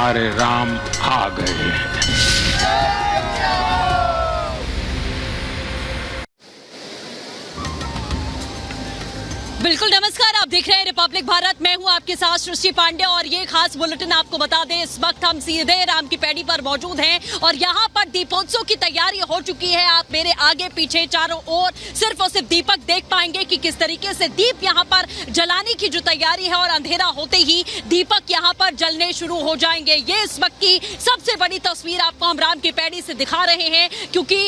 हमारे राम आ गए हैं। बिल्कुल नमस्कार, आप देख रहे हैं रिपब्लिक भारत। मैं हूं आपके साथ सृष्टि पांडे और ये खास बुलेटिन आपको बता दें, इस वक्त हम सीधे राम की पैड़ी पर मौजूद हैं और यहां पर दीपोत्सव की तैयारी हो चुकी है। आप मेरे आगे पीछे चारों ओर सिर्फ और सिर्फ दीपक देख पाएंगे कि किस तरीके से दीप यहां पर जलाने की जो तैयारी है और अंधेरा होते ही दीपक यहां पर जलने शुरू हो जाएंगे। ये इस वक्त की सबसे बड़ी तस्वीर आपको हम राम की पैड़ी से दिखा रहे हैं, क्योंकि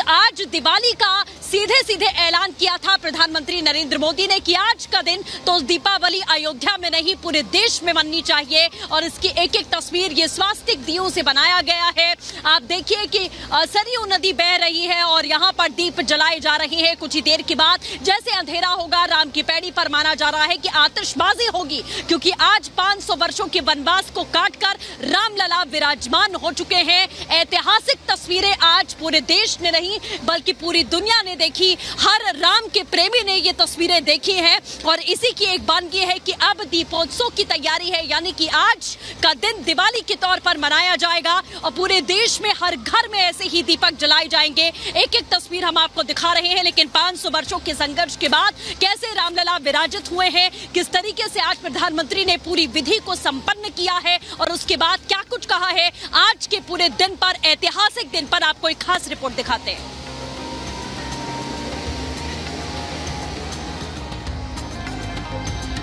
आज दिवाली का सीधे सीधे ऐलान किया था प्रधानमंत्री नरेंद्र मोदी ने कि आज का दिन तो दीपावली अयोध्या में नहीं पूरे देश में मननी चाहिए और इसकी एक एक तस्वीर ये स्वास्तिक दियों से बनाया गया है। आप देखिए कि सरयू नदी बह रही है और यहाँ पर दीप जलाए जा रहे हैं। कुछ ही देर के बाद जैसे अंधेरा होगा, राम की पैड़ी पर माना जा रहा है कि आतिशबाजी होगी, क्योंकि आज 500 वर्षों के वनवास को काटकर रामलला विराजमान हो चुके हैं। ऐतिहासिक तस्वीरें आज पूरे देश ने नहीं बल्कि पूरी दुनिया ने देखी। हर राम के प्रेमी ने ये तस्वीरें देखी हैं और इसी की एक बानगी है कि अब दीपोत्सव की तैयारी है, यानी कि आज का दिन दिवाली के तौर पर मनाया जाएगा और पूरे देश में हर घर में ऐसे ही दीपक जलाए जाएंगे। एक एक तस्वीर हम आपको दिखा रहे हैं, लेकिन 500 वर्षों के संघर्ष के बाद कैसे रामलला विराजित हुए हैं, किस तरीके से आज प्रधानमंत्री ने पूरी विधि को संपन्न किया है और उसके बाद क्या कुछ कहा है, आज के पूरे दिन पर, ऐतिहासिक दिन पर आपको एक खास रिपोर्ट दिखाते हैं।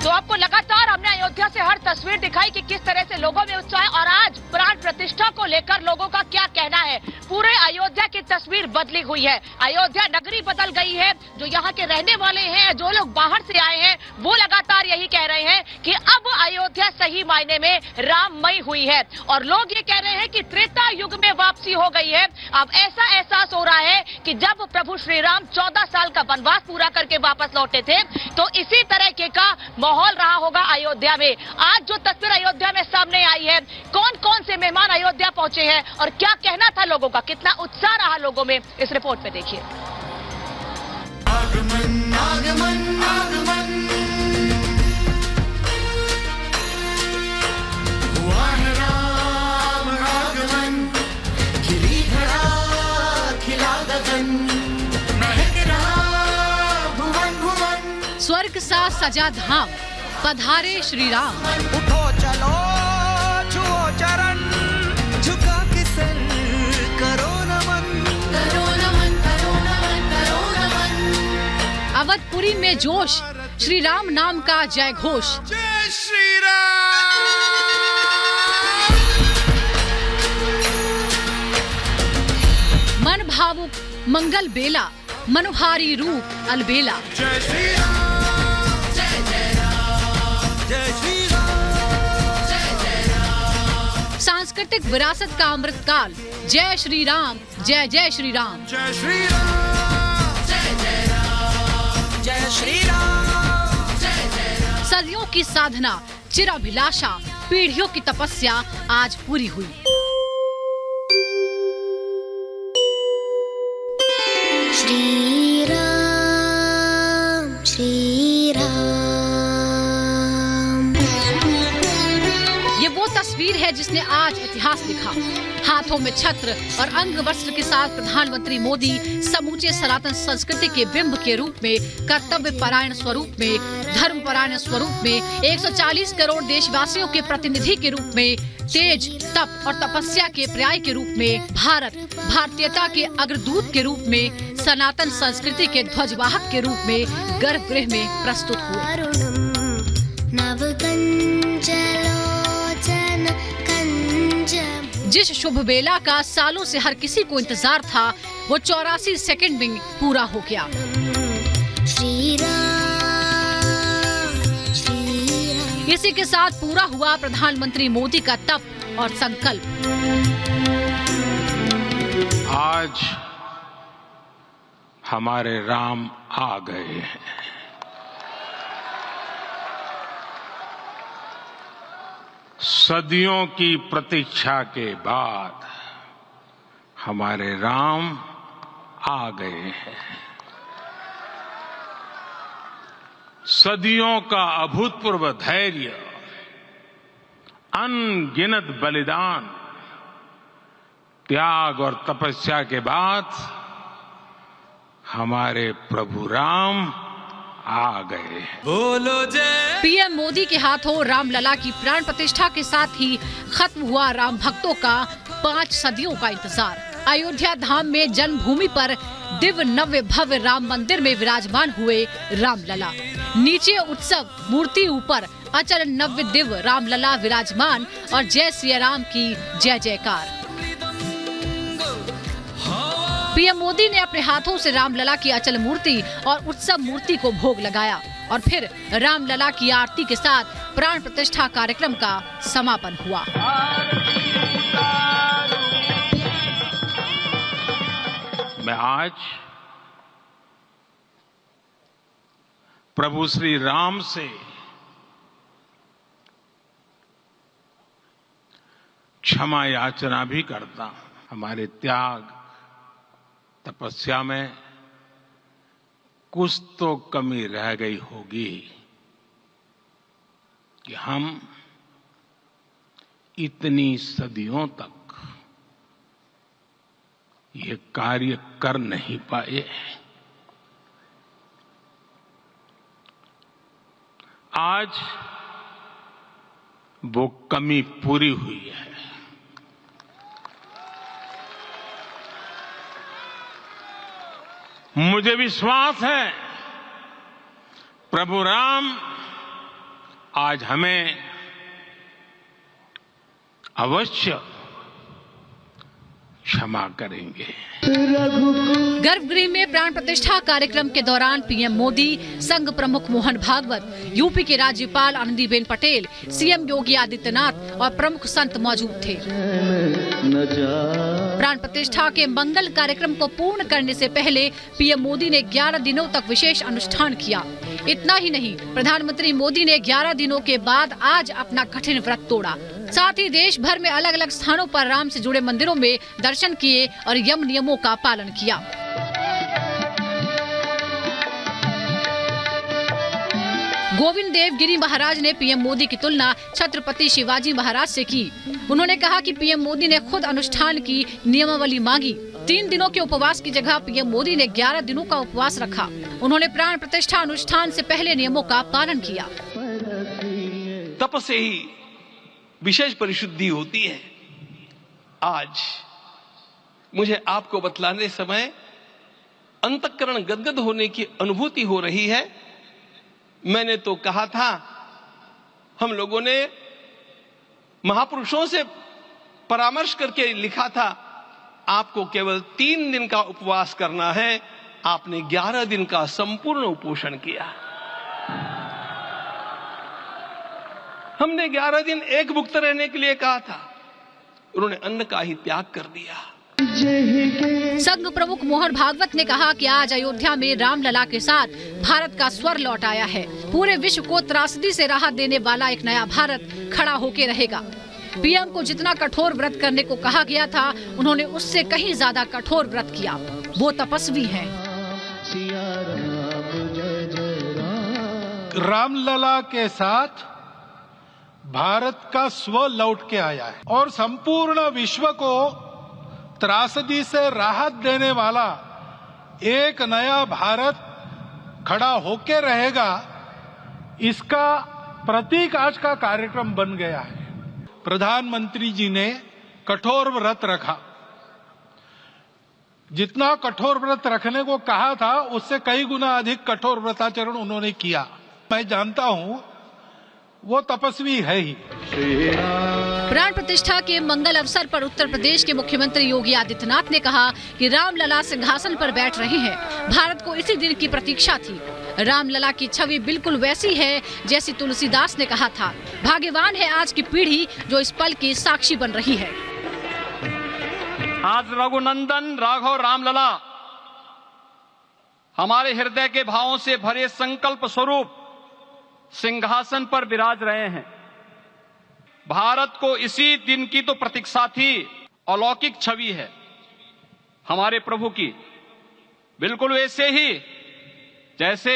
तो आपको लगातार हमने अयोध्या से हर तस्वीर दिखाई कि किस तरह से लोगों में उत्साह है और आज प्राण प्रतिष्ठा को लेकर लोगों का क्या कहना है। पूरे अयोध्या की तस्वीर बदली हुई है, अयोध्या नगरी बदल गई है। जो यहाँ के रहने वाले हैं, जो लोग बाहर से आए हैं, वो लगातार यही कह रहे हैं कि अब अयोध्या सही मायने में राममय हुई है और लोग ये कह रहे हैं कि त्रेता युग में वापसी हो गई है। अब ऐसा एहसास हो रहा है कि जब प्रभु श्री राम 14 साल का वनवास पूरा करके वापस लौटे थे, तो इसी तरह का माहौल रहा होगा अयोध्या में। आज जो तस्वीर अयोध्या में सामने आई है, कौन कौन से मेहमान अयोध्या पहुंचे हैं और क्या कहना था लोगों का, कितना उत्साह रहा लोगों में, इस रिपोर्ट में देखिए। आगमन आगमन आगमन हुआ है राम आगमन, खिली घड़ा खिला गगन, महक रहा भुवन भुवन। स्वर्ग सा सजा धाम, पधारे श्री राम। उठो चलो छुओ चरण, झुका के सर करो नमन, करो नमन, करो नमन, करो नमन। अवधपुरी में जोश, श्री राम नाम का जय घोष। जय श्री राम। मन भावुक मंगल बेला, मनोहारी रूप अलबेला। जय श्री राम, जय जय राम, जय श्री राम, जय जय राम। सांस्कृतिक विरासत का अमृत काल, जय श्री राम, जय जय श्री राम। जय श्री राम, जय जय राम, जय श्री राम, जय जय राम। सदियों की साधना, चिराभिलाषा, पीढ़ियों की तपस्या आज पूरी हुई। श्री राम, श्री राम। ये वो तस्वीर है जिसने आज इतिहास लिखा। हाथों में छत्र और अंग वस्त्र के साथ प्रधानमंत्री मोदी समूचे सनातन संस्कृति के बिंब के रूप में, कर्तव्य परायण स्वरूप में, धर्म परायण स्वरूप में, 140 करोड़ देशवासियों के प्रतिनिधि के रूप में, तेज, तप और तपस्या के पर्याय के रूप में, भारत भारतीयता के अग्रदूत के रूप में, सनातन संस्कृति के ध्वजवाहक के रूप में गर्भगृह में प्रस्तुत हुए। जिस शुभ बेला का सालों से हर किसी को इंतजार था, वो 84 सेकंड में पूरा हो गया। श्री राम, श्री राम। इसी के साथ पूरा हुआ प्रधानमंत्री मोदी का तप और संकल्प। आज हमारे राम आ गए हैं। सदियों की प्रतीक्षा के बाद हमारे राम आ गए हैं। सदियों का अभूतपूर्व धैर्य अनगिनत बलिदान, त्याग और तपस्या के बाद हमारे प्रभु राम आ गए। बोलो जय। पीएम मोदी के हाथों रामलला की प्राण प्रतिष्ठा के साथ ही खत्म हुआ राम भक्तों का 5 सदियों का इंतजार। अयोध्या धाम में जन्मभूमि पर दिव्य नव्य भव्य राम मंदिर में विराजमान हुए रामलला। नीचे उत्सव मूर्ति, ऊपर अचल नव्य दिव्य रामलला विराजमान और जय सिया राम की जय जयकार। पीएम मोदी ने अपने हाथों से रामलला की अचल मूर्ति और उत्सव मूर्ति को भोग लगाया और फिर रामलला की आरती के साथ प्राण प्रतिष्ठा कार्यक्रम का समापन हुआ। मैं आज प्रभु श्री राम से क्षमा याचना भी करता हूं। हमारे त्याग तपस्या में कुछ तो कमी रह गई होगी कि हम इतनी सदियों तक ये कार्य कर नहीं पाए। आज वो कमी पूरी हुई है। मुझे विश्वास है प्रभु राम आज हमें अवश्य क्षमा करेंगे। गर्भगृह में प्राण प्रतिष्ठा कार्यक्रम के दौरान पीएम मोदी, संघ प्रमुख मोहन भागवत, यूपी के राज्यपाल आनंदीबेन पटेल, सीएम योगी आदित्यनाथ और प्रमुख संत मौजूद थे। प्राण प्रतिष्ठा के मंगल कार्यक्रम को पूर्ण करने से पहले पीएम मोदी ने 11 दिनों तक विशेष अनुष्ठान किया। इतना ही नहीं, प्रधानमंत्री मोदी ने 11 दिनों के बाद आज अपना कठिन व्रत तोड़ा। साथ ही देश भर में अलग अलग स्थानों पर राम से जुड़े मंदिरों में दर्शन किए और यम नियमों का पालन किया। गोविंद देव गिरी महाराज ने पीएम मोदी की तुलना छत्रपति शिवाजी महाराज से की। उन्होंने कहा कि पीएम मोदी ने खुद अनुष्ठान की नियमावली मांगी। 3 दिनों के उपवास की जगह पीएम मोदी ने 11 दिनों का उपवास रखा। उन्होंने प्राण प्रतिष्ठा अनुष्ठान से पहले नियमों का पालन किया। तप से ही विशेष परिशुद्धि होती है। आज मुझे आपको बतलाने समय अंतःकरण गदगद होने की अनुभूति हो रही है। मैंने तो कहा था, हम लोगों ने महापुरुषों से परामर्श करके लिखा था, आपको केवल 3 दिन का उपवास करना है। आपने 11 दिन का संपूर्ण उपोषण किया। हमने 11 दिन एक भुक्त रहने के लिए कहा था, उन्होंने अन्न का ही त्याग कर दिया। संघ प्रमुख मोहन भागवत ने कहा कि आज अयोध्या में रामलला के साथ भारत का स्वर लौट आया है। पूरे विश्व को त्रासदी से राहत देने वाला एक नया भारत खड़ा होके रहेगा। पीएम को जितना कठोर व्रत करने को कहा गया था, उन्होंने उससे कहीं ज्यादा कठोर व्रत किया। वो तपस्वी हैं। रामलला के साथ भारत का स्व लौट के आया है और संपूर्ण विश्व को त्रासदी से राहत देने वाला एक नया भारत खड़ा होके रहेगा। इसका प्रतीक आज का कार्यक्रम बन गया है। प्रधानमंत्री जी ने कठोर व्रत रखा। जितना कठोर व्रत रखने को कहा था, उससे कई गुना अधिक कठोर व्रताचरण उन्होंने किया। मैं जानता हूं वो तपस्वी है ही। प्राण प्रतिष्ठा के मंगल अवसर पर उत्तर प्रदेश के मुख्यमंत्री योगी आदित्यनाथ ने कहा कि रामलला सिंहासन पर बैठ रहे हैं। भारत को इसी दिन की प्रतीक्षा थी। रामलला की छवि बिल्कुल वैसी है जैसी तुलसीदास ने कहा था। भाग्यवान है आज की पीढ़ी जो इस पल की साक्षी बन रही है। आज रघुनंदन राघव रामलला हमारे हृदय के भावों से भरे संकल्प स्वरूप सिंहासन पर विराज रहे हैं। भारत को इसी दिन की तो प्रतीक्षा थी। अलौकिक छवि है हमारे प्रभु की, बिल्कुल वैसे ही जैसे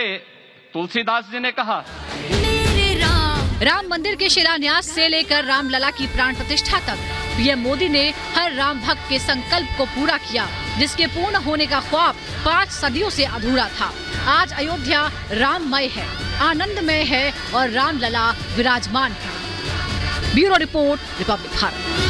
तुलसीदास जी ने कहा, मेरे राम राम मंदिर के शिलान्यास से लेकर रामलला की प्राण प्रतिष्ठा तक पीएम मोदी ने हर राम भक्त के संकल्प को पूरा किया, जिसके पूर्ण होने का ख्वाब 5 सदियों से अधूरा था। आज अयोध्या राममय है, आनंदमय है और रामलला विराजमान है। Bureau report, Republic Bharat.